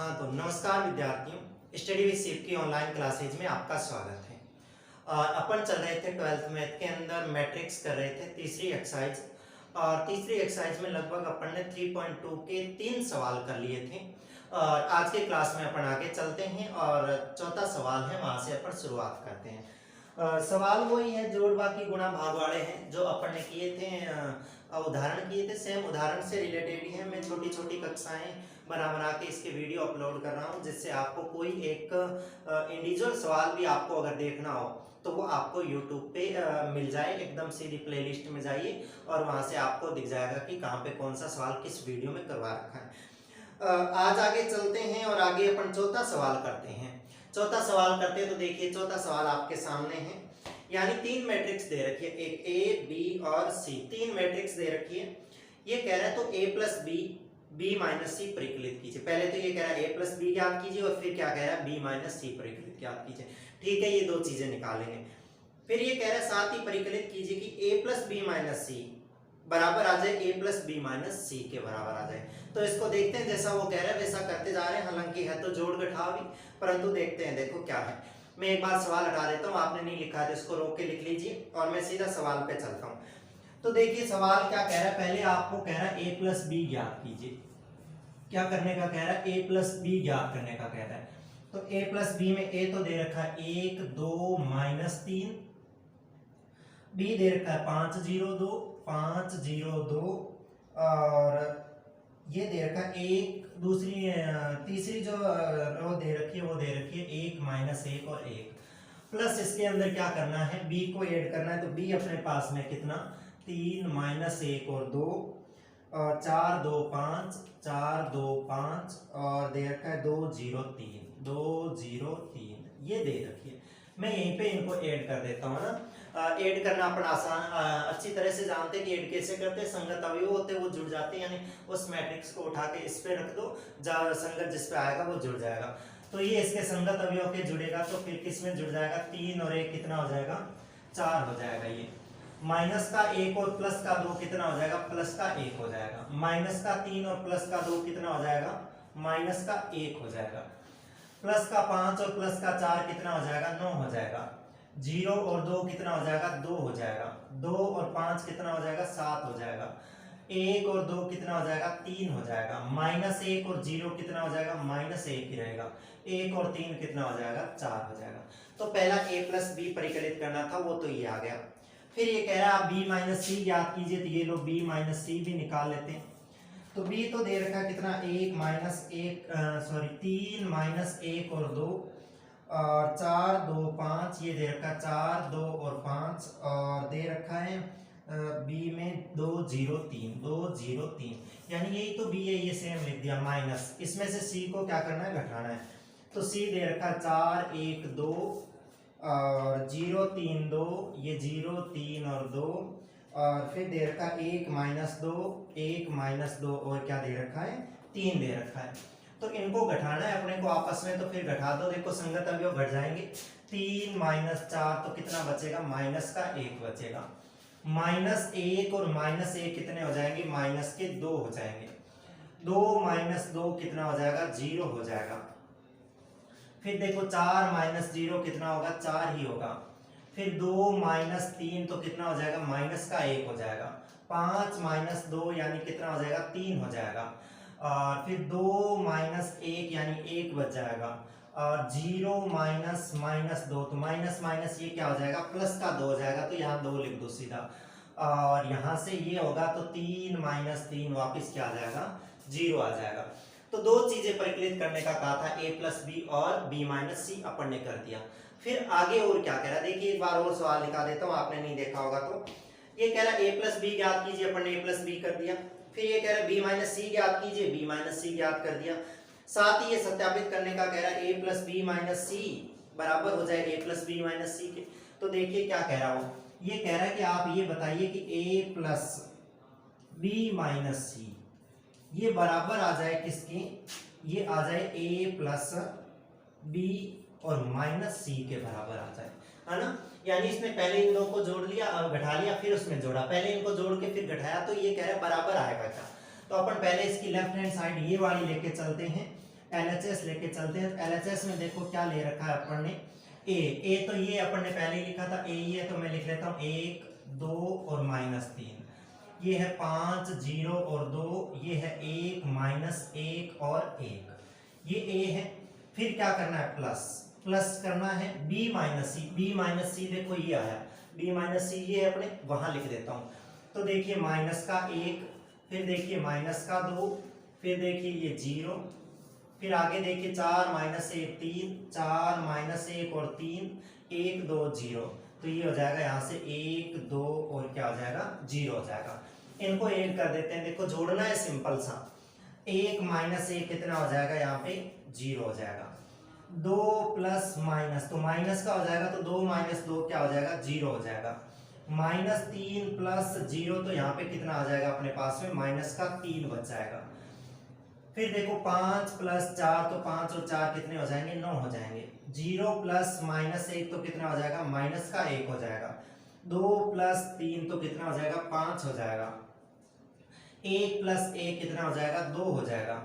हाँ तो नमस्कार विद्यार्थियों, स्टडी विद शिव की ऑनलाइन क्लासेज में आपका स्वागत है। अपन चल रहे थे 12th मैथ के अंदर मैट्रिक्स कर रहे थे तीसरी एक्सरसाइज। और तीसरी एक्सरसाइज में लगभग अपन ने 3.2 के 3 सवाल कर लिए थे। और आज के क्लास में अपन आगे चलते हैं और चौथा सवाल है, वहां से अपन शुरुआत करते हैं। सवाल वही है, जोड़ बाकी गुणा भाग वाले हैं जो अपन ने किए थे, उदाहरण किए थे। सेम उदाहरण से रिलेटेड ही है। मैं छोटी छोटी कक्षाएं बना के इसके वीडियो अपलोड कर रहा हूं, जिससे आपको कोई एक इंडिविजुअल सवाल भी आपको अगर देखना हो तो वो आपको YouTube पे मिल जाए। एकदम सीधी प्लेलिस्ट में जाइए और वहां से आपको दिख जाएगा कि कहाँ पे कौन सा सवाल किस वीडियो में करवा रखा है। आज आगे चलते हैं और आगे अपन चौथा सवाल करते हैं। चौथा सवाल करते हैं तो देखिए, चौथा सवाल आपके सामने है। यानी 3 मैट्रिक्स दे रखी है, एक A, B और C। 3 मैट्रिक्स दे रखी है। ये कह रहा है तो A plus B, B minus C परिकलित कीजिए। पहले तो ये कह रहा है A प्लस बी ज्ञात कीजिए और फिर क्या कह रहा है B माइनस सी परिकलित ज्ञात कीजिए। ठीक है, ये दो चीजें निकालेंगे। फिर ये कह रहा है साथ ही परिकलित कीजिए कि A प्लस बी माइनस सी बराबर आ जाए A प्लस बी माइनस सी के बराबर आ जाए। तो इसको देखते हैं, जैसा वो कह रहा है वैसा करते जा रहे हैं। हालांकि है तो जोड़ घटाव ही, परंतु देखते हैं देखो क्या है। मैं एक बार सवाल हटा देता हूँ, आपने नहीं लिखा है इसको रोक के लिख लीजिए और मैं सीधा सवाल पे चलता हूँ। तो देखिए सवाल क्या कह रहा है, पहले आपको कह रहा है A प्लस बी ज्ञात कीजिए। क्या करने का कह रहा है, A प्लस बी ज्ञात करने का कह रहा है। तो A प्लस बी में A तो दे रखा है 1 2 माइनस 3, B दे रखा है 5 0 2 5 0 2 और ये दे रखा है एक तीसरी जो रो दे रखी है वो दे रखी है 1 माइनस 1 और 1 प्लस इसके अंदर क्या करना है, B को ऐड करना है। तो B अपने पास में कितना 3 माइनस 1 और 2 और 4 2 5 4 2 5 और दे रखा है 2 0 3 2 0 3 ये दे रखी है। मैं यहीं पे इनको ऐड कर देता हूँ ना। ऐड करना अपन आसान अच्छी तरह से जानते हैं कि ऐड कैसे करते हैं। संगत अवयव होते हैं वो जुड़ जाते हैं, यानी उस मैट्रिक्स को उठा के इस पे रख दो, जहाँ संगत जिस पे आएगा वो जुड़ जाएगा। तो ये इसके संगत अवयव के जुड़ेगा तो फिर किस में जुड़ जाएगा, 3 और 1 कितना हो जाएगा 4 हो जाएगा। ये माइनस का 1 और प्लस का 2 कितना हो जाएगा, प्लस का 1 हो जाएगा। माइनस का 3 और प्लस का 2 कितना हो जाएगा, माइनस का 1 हो जाएगा। प्लस का 5 और प्लस का 4 कितना हो जाएगा, 9 हो जाएगा। 0 और 2 कितना हो जाएगा, 2 हो जाएगा। 2 और 5 कितना हो जाएगा, 7 हो जाएगा। 1 और 2 कितना हो जाएगा, 3 हो जाएगा। माइनस 1 और 0 कितना हो जाएगा, माइनस 1 ही रहेगा। 1 और 3 कितना हो जाएगा, 4 हो जाएगा। तो पहला A प्लस बी परिकलित करना था वो तो ये आ गया। फिर ये कह रहा है B माइनस सी ज्ञात कीजिए। तो ये लो B माइनस सी भी निकाल लेते हैं। तो B तो दे रखा कितना 1 माइनस 1 3 माइनस 1 और 2 और 4 2 5 ये दे रखा 4 2 और 5 और दे रखा है B में 2 0 3 2 0 3, यानी यही तो B है, ये सेम लिख दिया माइनस। इसमें से C को क्या करना है, घटाना है। तो C दे रखा 4 1 2 और 0 3 2, ये 0 3 और 2 और फिर दे रखा 1 माइनस 2 1 माइनस 2 और क्या दे रखा है 3 दे रखा है। तो इनको घटाना है अपने को आपस में, तो फिर घटा दो। देखो संगत अवयव घट जाएंगे। 3 माइनस 4 तो कितना बचेगा, माइनस का 1 बचेगा। माइनस 1 और माइनस 1 कितने हो जाएंगे, माइनस के 2 हो जाएंगे। 2 माइनस 2 कितना हो जाएगा, 0 हो जाएगा। फिर देखो 4 माइनस 0 कितना होगा, 4 ही होगा। फिर 2 माइनस 3 तो कितना हो जाएगा, माइनस का 1 हो जाएगा। 5 माइनस 2 यानी कितना हो जाएगा, 3 हो जाएगा। और फिर 2 माइनस 1 यानी 1 बच जाएगा। और 0 माइनस माइनस 2 तो माइनस माइनस ये क्या हो जाएगा, प्लस का 2 हो जाएगा। तो यहाँ 2 लिख दो सीधा। और यहाँ से ये होगा तो 3 माइनस 3 वापिस क्या आ जाएगा, 0 आ जाएगा। तो दो चीजें परिकलित करने का कहा था, A प्लस बी और B माइनस सी, अपन ने कर दिया। फिर आगे और क्या कह रहा है, देखिए एक बार और सवाल लिखा देता हूँ, आपने नहीं देखा होगा तो। ये कह रहा है A प्लस बी ज्ञात कीजिए, अपन ने A प्लस बी कर दिया। फिर ये कह रहा है B माइनस सी ज्ञात कीजिए, B माइनस सी ज्ञात कर दिया। साथ ही ये सत्यापित करने का कह रहा है A प्लस बी माइनस सी बराबर हो जाए A प्लस बी माइनस सी के। तो देखिए क्या कह रहा हूँ, ये कह रहा है कि आप ये बताइए कि A प्लस बी माइनस सी ये बराबर आ जाए किसके, ये आ जाए A प्लस बी और माइनस सी के बराबर आ जाए, है ना। यानी इसने पहले इन दो को जोड़ लिया और घटा लिया, फिर उसमें जोड़ा। पहले इनको जोड़ के फिर घटाया, तो ये कह रहा है बराबर आएगा क्या। तो अपन पहले इसकी लेफ्ट हैंड साइड ये वाली लेके चलते हैं। LHS लेके चलते हैं। LHS में देखो क्या ले रखा है अपन ने, ए तो ये अपन ने पहले ही लिखा था, ए ही है तो मैं लिख लेता हूँ 1 2 और -3, ये है 5 0 और 2, ये है 1 -1 और 1, ये ए है। फिर क्या करना है, प्लस करना है b माइनस सी, देखो ये आया b माइनस सी, ये अपने वहां लिख देता हूँ। तो देखिए माइनस का 1, फिर देखिए माइनस का 2, फिर देखिए ये 0, फिर आगे देखिए 4 -1 3, 4 -1 और 3, 1 2 0, तो ये हो जाएगा यहाँ से 1 2 और क्या हो जाएगा 0 हो जाएगा। इनको ऐड कर देते हैं, देखो जोड़ना है सिंपल सा, 1 -1 कितना हो जाएगा यहाँ पे 0 हो जाएगा, 2 प्लस माइनस, तो माइनस का हो जाएगा तो 2 - 2 क्या हो जाएगा 0 हो जाएगा, -3 प्लस 0, तो यहाँ पे कितना आ जाएगा अपने पास में माइनस का 3 बच जाएगा। फिर देखो 5 प्लस 4, तो 5 और 4 कितने हो जाएंगे 9 हो जाएंगे, 0 प्लस -1 तो कितना हो जाएगा माइनस का 1 हो जाएगा, 2 प्लस 3 तो कितना हो जाएगा 5 हो जाएगा, 1 प्लस 1 कितना हो जाएगा 2 हो जाएगा,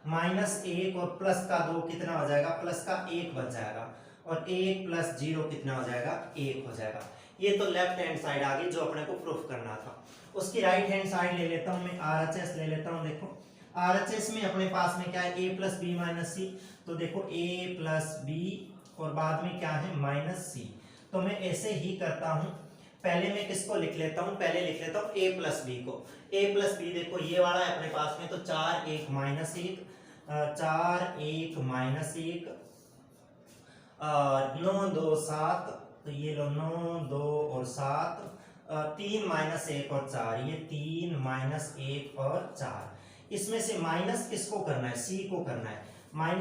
-1 और प्लस का 2 कितना हो जाएगा प्लस का 1 बच जाएगा, और 1 प्लस 0 कितना हो जाएगा 1 हो जाएगा। ये तो लेफ्ट हैंड साइड आ गई जो अपने को प्रूफ करना था। उसकी राइट हैंड साइड ले लेता हूँ मैं, RHS ले लेता हूँ। देखो RHS में अपने पास में क्या है, a प्लस बी माइनस सी, तो देखो a प्लस बी और बाद में क्या है -c, तो मैं ऐसे ही करता हूँ। पहले मैं किसको लिख लेता हूँ, पहले लिख लेता हूँ a प्लस बी को। a प्लस बी देखो ये वाला है अपने पास में, तो 4 1 -1, 4 1 -1 और 9 2 7, तो ये लो 9 2 और 7, 3 -1 और 4, ये 3 -1 और 4। इसमें से माइनस किसको करना है, सी को करना है।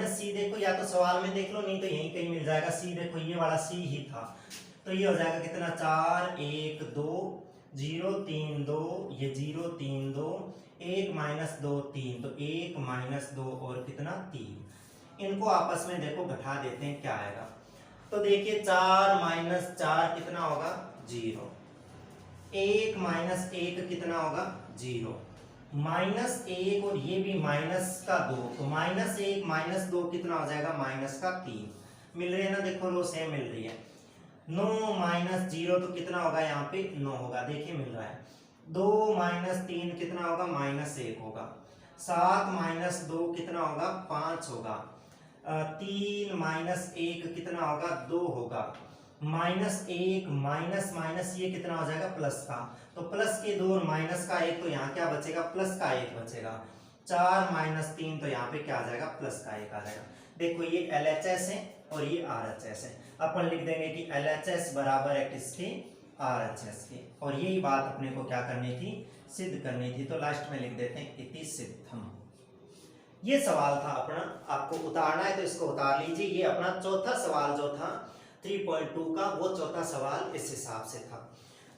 -c देखो या तो सवाल में देख लो, नहीं तो यहीं कहीं मिल जाएगा। सी देखो ये वाला सी ही था, तो ये हो जाएगा कितना 4 1 2 0 3 2, ये 0 3 2, 1 -2 3, तो 1 -2 और कितना 3। इनको आपस में देखो घटा देते हैं क्या आएगा, तो देखिए 4 -4 कितना होगा 0, 1 -1 कितना होगा 0, -1 और ये भी माइनस का 2, तो -1 -2 कितना हो जाएगा -3। मिल रही है ना, देखो रो सेम मिल रही है। 9 -0 तो कितना होगा यहाँ पे 9 होगा, देखिए मिल रहा है। 2 -3 कितना होगा -1 होगा, 7 -2 कितना होगा 5 होगा, 3 -1 कितना होगा 2 होगा, -1 माइनस ये कितना हो जाएगा प्लस का, तो प्लस के 2 और माइनस का 1, तो यहाँ क्या बचेगा प्लस का 1 बचेगा, 4 -3 तो यहाँ पे क्या आ जाएगा प्लस का 1 आ जाएगा। देखो ये LHS है और ये RHS है, अपन लिख देंगे कि LHS बराबर है किसके RHS के, और यही बात अपने को क्या करनी थी सिद्ध करनी थी, तो लास्ट में लिख देते हैं इति सिद्धम। ये सवाल था अपना, आपको उतारना है तो इसको उतार लीजिए। ये अपना चौथा सवाल जो था 3.2 का, वो चौथा सवाल इस हिसाब से था,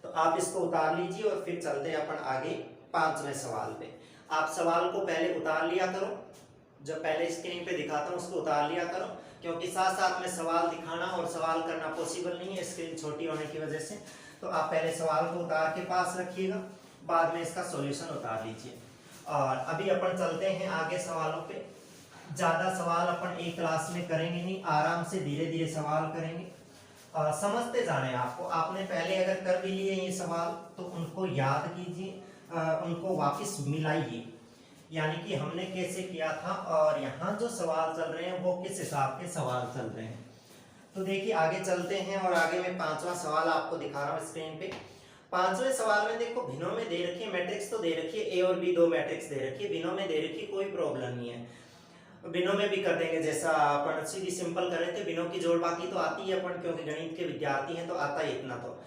तो आप इसको उतार लीजिए और फिर चलते हैं अपन आगे 5वें सवाल पे। आप सवाल को पहले उतार लिया करो, जो पहले स्क्रीन पे दिखाता हूँ उसको उतार लिया करो, क्योंकि साथ साथ में सवाल दिखाना और सवाल करना पॉसिबल नहीं है स्क्रीन छोटी होने की वजह से। तो आप पहले सवाल को उतार के पास रखिएगा, बाद में इसका सॉल्यूशन उतार लीजिए। और अभी अपन चलते हैं आगे सवालों पे। ज़्यादा सवाल अपन एक क्लास में करेंगे नहीं, आराम से धीरे धीरे सवाल करेंगे, समझते जाने आपको। आपने पहले अगर कर भी लिए ये सवाल तो उनको याद कीजिए, उनको वापस मिलाइए, यानी कि हमने कैसे किया था और यहाँ जो सवाल चल रहे हैं वो किस हिसाब के सवाल चल रहे हैं। तो देखिए आगे चलते हैं, और आगे मैं 5वां सवाल आपको दिखा रहा हूँ स्क्रीन पे। 5वें सवाल में देखो भिन्नों में दे रखी है, मैट्रिक्स तो दे रखी है, ए और बी 2 मैट्रिक्स दे रखी है, भिन्नों में दे रखी है, कोई प्रॉब्लम नहीं है, बिनों में भी कर देंगे। जैसा अपन सीधी सिंपल कर रहे थे, बिनों की जोड़ बाकी तो आती है अपन, क्योंकि गणित के विद्यार्थी हैं तो आता है इतना। तो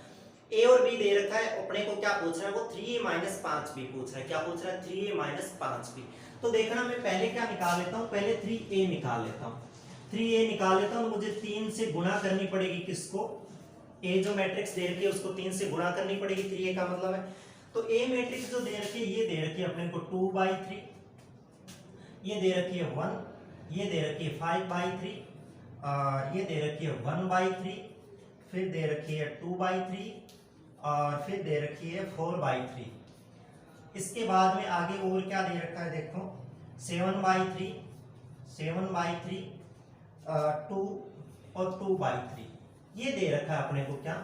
ए और बी दे रखा है, अपने को क्या पूछ रहा है वो 3a - 5b पूछ रहा है। क्या पूछ रहा है 3a - 5b। तो देखना मैं पहले क्या निकाल लेता हूँ, पहले 3a निकाल लेता हूँ। 3a निकाल लेता हूँ, मुझे 3 से गुणा करनी पड़ेगी किसको, ए जो मैट्रिक्स दे रखी है उसको 3 से गुणा करनी पड़ेगी, 3a का मतलब है। तो ए मैट्रिक्स जो दे रखी है ये दे रखी है अपने को 2/3, ये दे रखी है 1, ये दे रखी है 5/3, और ये दे रखी है 1/3, फिर दे रखी है 2/3, और फिर दे रखी है 4/3। इसके बाद में आगे और क्या दे रखा है देखो 7/3, 7/3 2 और 2/3 ये दे रखा है अपने को क्या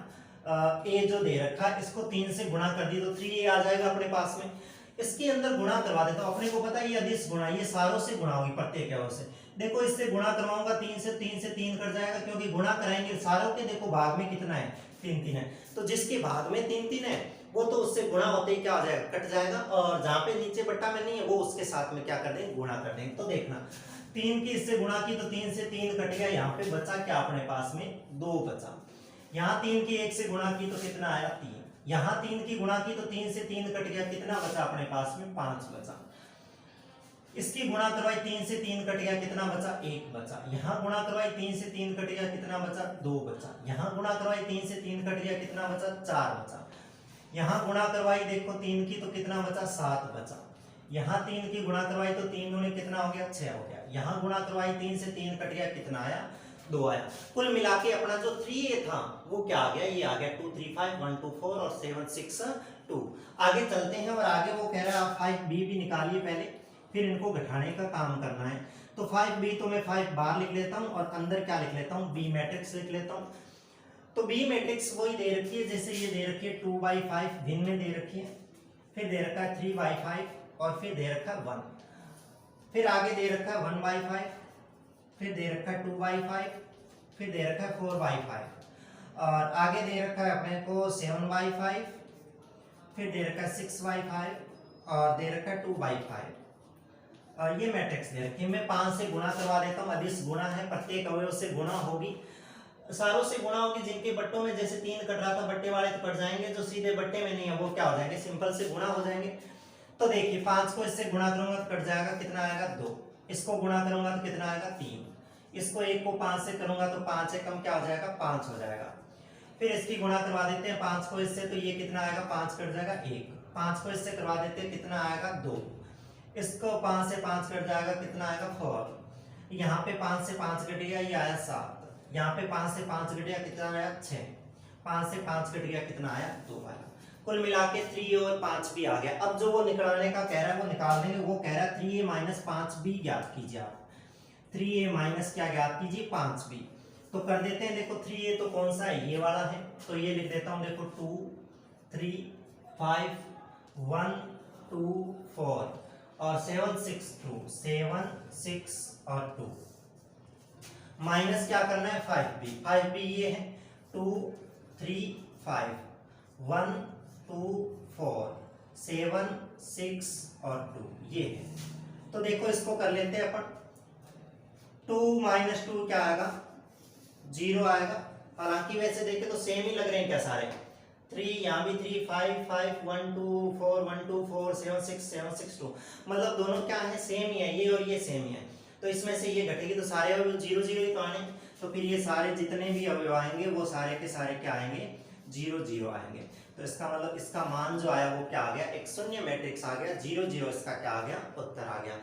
ए जो दे रखा है इसको 3 से गुणा कर दिए तो 3a आ जाएगा अपने पास में। इसके अंदर गुणा करवा देता हूं, अपने को पता है ये अदिश गुणा, ये सारों से गुणा होगी प्रत्येक अवयव से। देखो इससे गुणा करवाऊंगा 3 से 3 कट जाएगा क्योंकि गुणा कराएंगे सारों के। देखो भाग में कितना है 3 है, तो जिसके भाग में 3 है वो तो उससे गुणा होते ही क्या आ जाएगा कट जाएगा, और जहां पे नीचे बट्टा में नहीं है वो उसके साथ में क्या कर देंगे गुणा कर देंगे। तो देखना 3 की इससे गुणा की तो 3 से 3 कट गया, यहाँ पे बचा क्या अपने पास में 2 बचा। यहाँ 3 की 1 से गुणा की तो कितना आया 3, यहाँ 3 की गुणा की तो 3 से 3 कट गया, कितना बचा अपने पास में 5 बचा। इसकी गुणा करवाई 3 से 3 कट गया, कितना बचा 1 बचा। यहाँ गुणा करवाई 3 से 3 कट गया, कितना बचा 2 बचा। यहाँ गुणा करवाई 3 से 3 कट गया, कितना बचा 4 बचा। यहाँ गुणा करवाई देखो 3 की तो कितना बचा 7 बचा। यहाँ 3 की गुणा करवाई तो 3 दूनी कितना हो गया 6 हो गया। यहाँ गुणा करवाई 3 से 3 कट गया, कितना आया 2 आया। कुल मिला के अपना जो 3a था वो क्या आ गया, ये आ गया 2 3 5 1 2 4 और 7 6 2। आगे चलते हैं और आगे वो कह रहा है आप 5b भी निकालिए पहले, फिर इनको घटाने का काम करना है। तो 5b तो मैं 5 बार लिख लेता हूँ और अंदर क्या लिख लेता हूँ b मैट्रिक्स लिख लेता हूँ। तो b मैट्रिक्स वही दे रखी है जैसे ये दे रखी है 2/5 भिन्न में दे रखी है, फिर दे रखा है 3/5 और फिर दे रखा है 1, फिर आगे दे रखा है 1/5, फिर दे रखा है 2/5, फिर दे रखा है 4/5 और आगे दे रखा है अपने को 7/5, फिर दे रखा है 6/5 और दे रखा है 2/5। और ये मैट्रिक्स दे रखी है। मैं 5 से गुणा करवा देता हूँ, अदिश गुणा है, प्रत्येक अवयव से गुणा होगी, सारों से गुणा होगी। जिनके बट्टों में जैसे 3 कट रहा था बट्टे वाले तो कट जाएंगे, जो सीधे बट्टे में नहीं है वो क्या हो जाएंगे सिंपल से गुणा हो जाएंगे। तो देखिए 5 को इससे गुणा करूंगा तो कट जाएगा, कितना आएगा 2। इसको गुणा करूंगा तो कितना आएगा 3। इसको 1 को 5 से करूंगा तो 5 से कम क्या हो जाएगा 5 हो जाएगा। फिर इसकी गुणा करवा देते हैं 5 को इससे, तो ये कितना आएगा 5 कट जाएगा 1। 5 को इससे करवा देते हैं, कितना आएगा 2। इसको 5 से 5 कट जाएगा, कितना आएगा 4। यहाँ पे 5 से 5 कट गया, ये आया 7। यहाँ पे 5 से 5 कट गया, कितना आया 6। 5 से 5 कट गया, कितना आया 2 आया। कुल मिला के 3a और 5 भी आ गया। अब जो वो निकालने का कह रहा है वो निकाल देंगे। वो कह रहा है 3a माइनस 5b ज्ञात कीजिए आप। 3a माइनस क्या ज्ञात कीजिए 5b। तो कर देते हैं, देखो 3a तो कौन सा है ये वाला है, तो ये लिख देता हूँ देखो 2 3 5 1 2 4 और 7 6 2 7 6 और 2 माइनस क्या करना है 5b। 5b ये है 2 3 5 1 2 4 7 6 और 2 ये है। तो देखो इसको कर लेते हैं अपन। 2 माइनस 2 क्या आएगा 0 आएगा। हालांकि वैसे देखे तो सेम ही लग रहे हैं क्या सारे। 3 यहाँ भी 3 5 5 1 2 4 1 2 4 7 6 7 6 2 मतलब दोनों क्या है सेम ही है, ये और ये सेम ही है। तो इसमें से ये घटेगी तो सारे अवयव 0 0 ही तो आने, तो फिर ये सारे जितने भी अवयव आएंगे वो सारे के सारे क्या आएंगे 0 0 आएंगे। तो इसका मतलब इसका मान जो आया वो क्या आ गया एक शून्य मैट्रिक्स आ गया 0 0 इसका क्या आ गया उत्तर आ गया।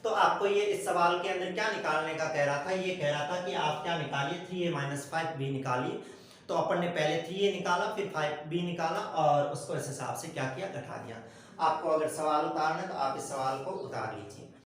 तो आपको ये इस सवाल के अंदर क्या निकालने का कह रहा था, ये कह रहा था कि आप क्या निकालिए 3a माइनस 5b निकालिए। तो अपन ने पहले 3a निकाला फिर 5b निकाला और उसको इस हिसाब से क्या किया घटा दिया। आपको अगर सवाल उतारना है तो आप इस सवाल को उतार लीजिए।